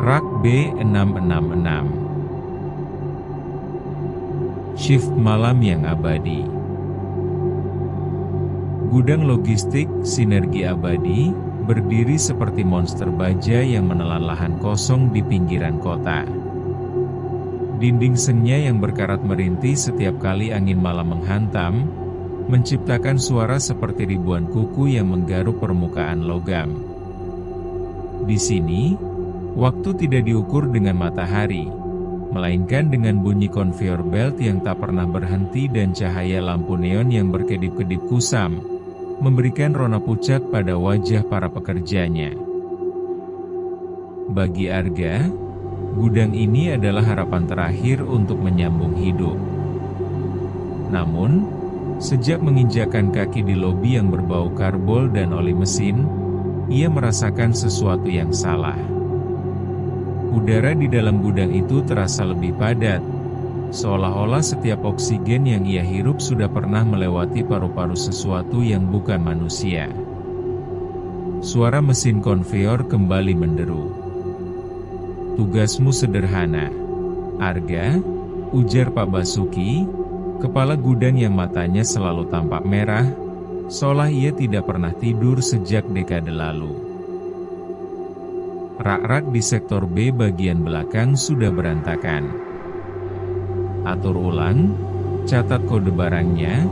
Rak B666. Shift malam yang abadi. Gudang logistik Sinergi Abadi berdiri seperti monster baja yang menelan lahan kosong di pinggiran kota. Dinding sengnya yang berkarat merintih setiap kali angin malam menghantam, menciptakan suara seperti ribuan kuku yang menggaruk permukaan logam. Di sini, waktu tidak diukur dengan matahari, melainkan dengan bunyi conveyor belt yang tak pernah berhenti dan cahaya lampu neon yang berkedip-kedip kusam, memberikan rona pucat pada wajah para pekerjanya. Bagi Arga, gudang ini adalah harapan terakhir untuk menyambung hidup. Namun, sejak menginjakkan kaki di lobi yang berbau karbol dan oli mesin, ia merasakan sesuatu yang salah. Udara di dalam gudang itu terasa lebih padat, seolah-olah setiap oksigen yang ia hirup sudah pernah melewati paru-paru sesuatu yang bukan manusia. Suara mesin konveyor kembali menderu. "Tugasmu sederhana, Arga," ujar Pak Basuki, kepala gudang yang matanya selalu tampak merah, seolah ia tidak pernah tidur sejak dekade lalu. Rak-rak di sektor B bagian belakang sudah berantakan. Atur ulang, catat kode barangnya,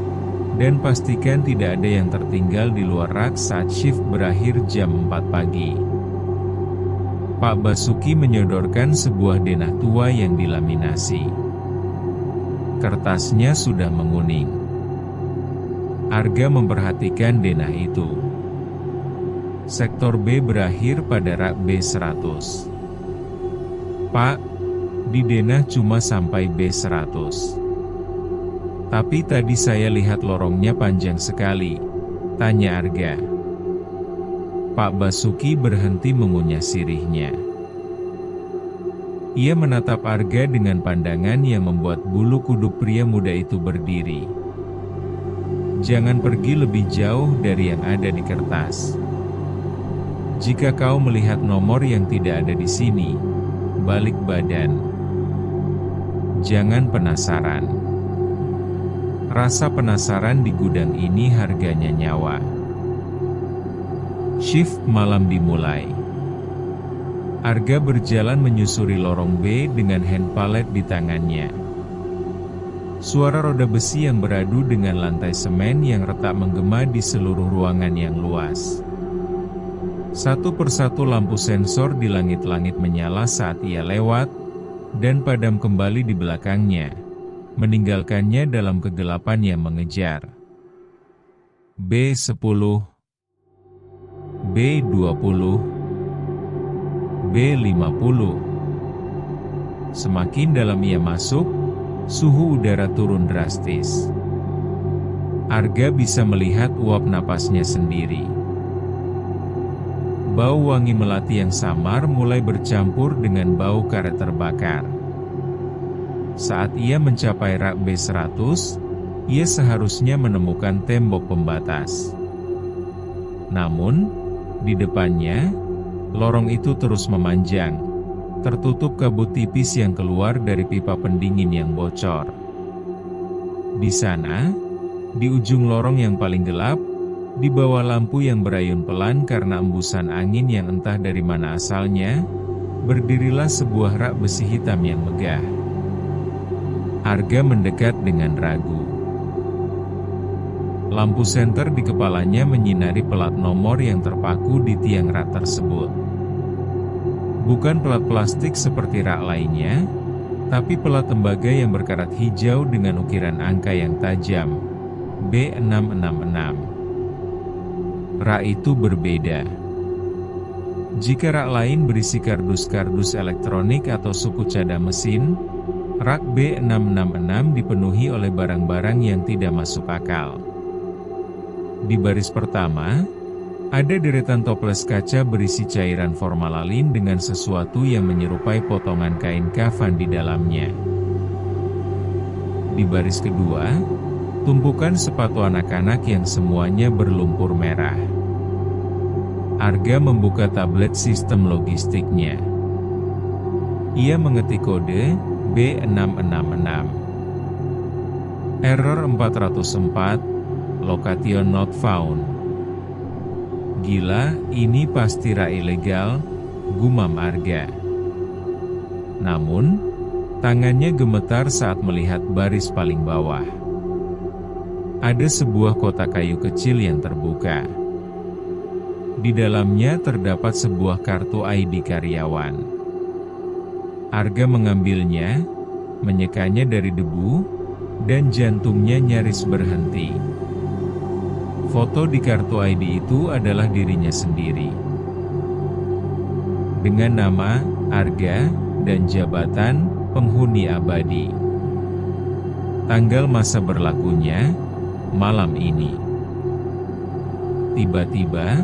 dan pastikan tidak ada yang tertinggal di luar rak saat shift berakhir jam 4 pagi. Pak Basuki menyodorkan sebuah denah tua yang dilaminasi. Kertasnya sudah menguning. Arga memperhatikan denah itu. Sektor B berakhir pada rak B100. "Pak, di denah cuma sampai B100. Tapi tadi saya lihat lorongnya panjang sekali," tanya Arga. Pak Basuki berhenti mengunyah sirihnya. Ia menatap Arga dengan pandangan yang membuat bulu kuduk pria muda itu berdiri. "Jangan pergi lebih jauh dari yang ada di kertas. Jika kau melihat nomor yang tidak ada di sini, balik badan. Jangan penasaran. Rasa penasaran di gudang ini harganya nyawa." Shift malam dimulai. Arga berjalan menyusuri lorong B dengan hand pallet di tangannya. Suara roda besi yang beradu dengan lantai semen yang retak menggema di seluruh ruangan yang luas. Satu persatu lampu sensor di langit-langit menyala saat ia lewat, dan padam kembali di belakangnya, meninggalkannya dalam kegelapan yang mengejar. B10, B20, B50. Semakin dalam ia masuk, suhu udara turun drastis. Arga bisa melihat uap napasnya sendiri. Bau wangi melati yang samar mulai bercampur dengan bau karet terbakar. Saat ia mencapai rak B100, ia seharusnya menemukan tembok pembatas. Namun, di depannya, lorong itu terus memanjang, tertutup kabut tipis yang keluar dari pipa pendingin yang bocor. Di sana, di ujung lorong yang paling gelap, di bawah lampu yang berayun pelan karena embusan angin yang entah dari mana asalnya, berdirilah sebuah rak besi hitam yang megah. Arga mendekat dengan ragu. Lampu senter di kepalanya menyinari pelat nomor yang terpaku di tiang rak tersebut. Bukan pelat plastik seperti rak lainnya, tapi pelat tembaga yang berkarat hijau dengan ukiran angka yang tajam, B666. Rak itu berbeda. Jika rak lain berisi kardus-kardus elektronik atau suku cadang mesin, rak B666 dipenuhi oleh barang-barang yang tidak masuk akal. Di baris pertama, ada deretan toples kaca berisi cairan formalin dengan sesuatu yang menyerupai potongan kain kafan di dalamnya. Di baris kedua, tumpukan sepatu anak-anak yang semuanya berlumpur merah. Arga membuka tablet sistem logistiknya. Ia mengetik kode B666. Error 404, location not found. Gila, ini pasti rak ilegal, gumam Arga. Namun, tangannya gemetar saat melihat baris paling bawah. Ada sebuah kotak kayu kecil yang terbuka. Di dalamnya terdapat sebuah kartu ID karyawan. Arga mengambilnya, menyekanya dari debu, dan jantungnya nyaris berhenti. Foto di kartu ID itu adalah dirinya sendiri. Dengan nama, Arga, dan jabatan, penghuni abadi. Tanggal masa berlakunya, malam ini. Tiba-tiba,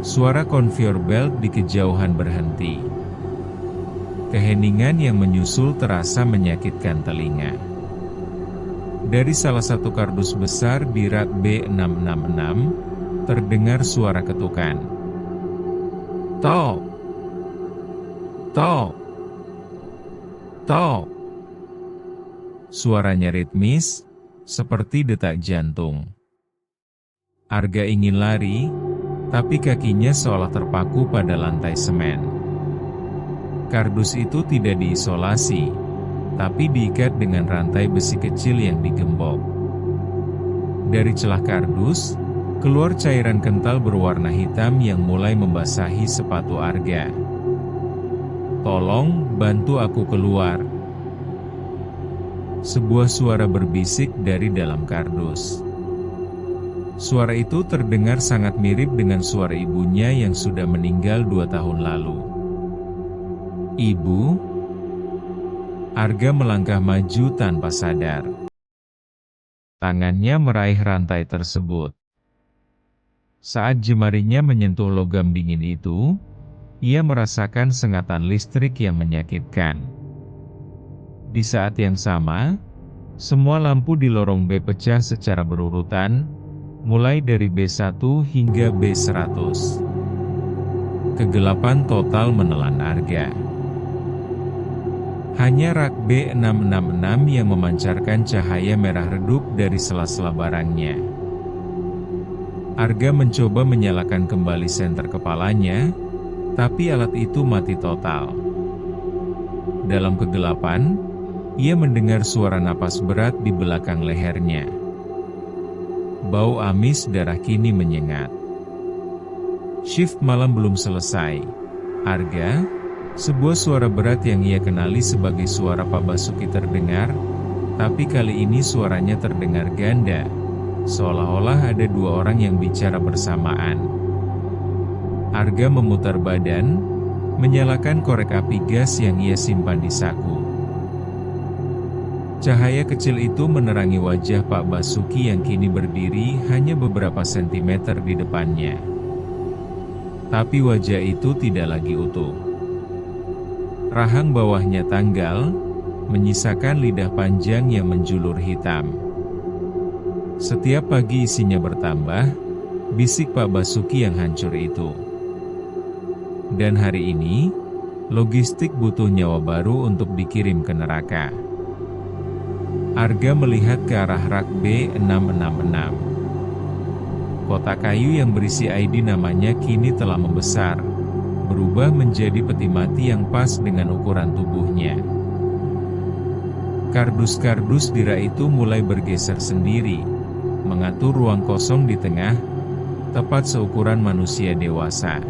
suara konveyor belt di kejauhan berhenti. Keheningan yang menyusul terasa menyakitkan telinga. Dari salah satu kardus besar di rak B666, terdengar suara ketukan. Tok! Tok! Tok! Suaranya ritmis, seperti detak jantung. Arga ingin lari, tapi kakinya seolah terpaku pada lantai semen. Kardus itu tidak diisolasi, tapi diikat dengan rantai besi kecil yang digembok. Dari celah kardus, keluar cairan kental berwarna hitam yang mulai membasahi sepatu Arga. "Tolong, bantu aku keluar." Sebuah suara berbisik dari dalam kardus. Suara itu terdengar sangat mirip dengan suara ibunya yang sudah meninggal 2 tahun lalu. "Ibu?" Arga melangkah maju tanpa sadar. Tangannya meraih rantai tersebut. Saat jemarinya menyentuh logam dingin itu, ia merasakan sengatan listrik yang menyakitkan. Di saat yang sama, semua lampu di lorong B pecah secara berurutan, mulai dari B1 hingga B100. Kegelapan total menelan Arga. Hanya rak B666 yang memancarkan cahaya merah redup dari sela-sela barangnya. Arga mencoba menyalakan kembali senter kepalanya, tapi alat itu mati total. Dalam kegelapan, ia mendengar suara napas berat di belakang lehernya. Bau amis darah kini menyengat. Shift malam belum selesai. Arga, sebuah suara berat yang ia kenali sebagai suara Pak Basuki terdengar, tapi kali ini suaranya terdengar ganda, seolah-olah ada 2 orang yang bicara bersamaan. Arga memutar badan, menyalakan korek api gas yang ia simpan di saku. Cahaya kecil itu menerangi wajah Pak Basuki yang kini berdiri hanya beberapa sentimeter di depannya. Tapi wajah itu tidak lagi utuh. Rahang bawahnya tanggal, menyisakan lidah panjang yang menjulur hitam. Setiap pagi isinya bertambah, bisik Pak Basuki yang hancur itu. Dan hari ini, logistik butuh nyawa baru untuk dikirim ke neraka. Arga melihat ke arah rak B666. Kotak kayu yang berisi ID namanya kini telah membesar, berubah menjadi peti mati yang pas dengan ukuran tubuhnya. Kardus-kardus di rak itu mulai bergeser sendiri, mengatur ruang kosong di tengah, tepat seukuran manusia dewasa.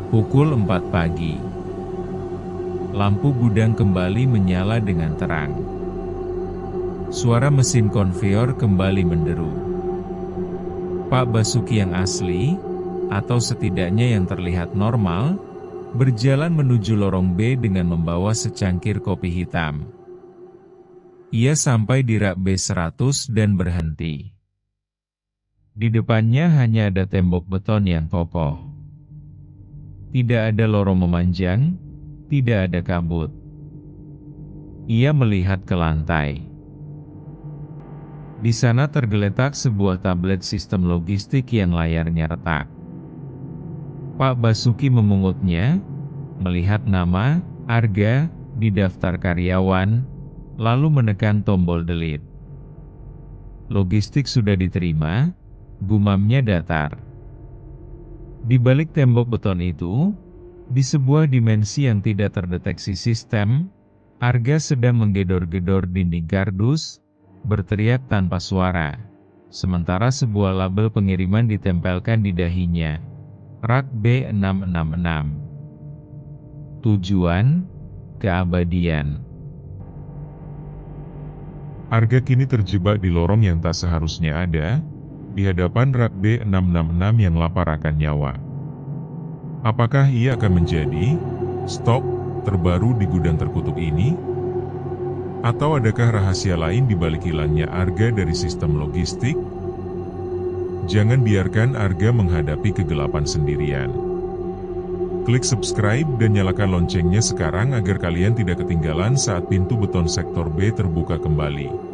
Pukul 4 pagi. Lampu gudang kembali menyala dengan terang. Suara mesin konveyor kembali menderu. Pak Basuki yang asli, atau setidaknya yang terlihat normal, berjalan menuju lorong B dengan membawa secangkir kopi hitam. Ia sampai di rak B100 dan berhenti. Di depannya hanya ada tembok beton yang kokoh. Tidak ada lorong memanjang, tidak ada kabut. Ia melihat ke lantai. Di sana tergeletak sebuah tablet sistem logistik yang layarnya retak. Pak Basuki memungutnya, melihat nama, Arga di daftar karyawan, lalu menekan tombol delete. Logistik sudah diterima, gumamnya datar. Di balik tembok beton itu, di sebuah dimensi yang tidak terdeteksi sistem, Arga sedang menggedor-gedor dinding kardus, berteriak tanpa suara. Sementara sebuah label pengiriman ditempelkan di dahinya. Rak B666. Tujuan, keabadian. Arga kini terjebak di lorong yang tak seharusnya ada, di hadapan rak B666 yang lapar akan nyawa. Apakah ia akan menjadi stok terbaru di gudang terkutuk ini? Atau adakah rahasia lain di balik hilangnya Arga dari sistem logistik? Jangan biarkan Arga menghadapi kegelapan sendirian. Klik subscribe dan nyalakan loncengnya sekarang agar kalian tidak ketinggalan saat pintu beton sektor B terbuka kembali.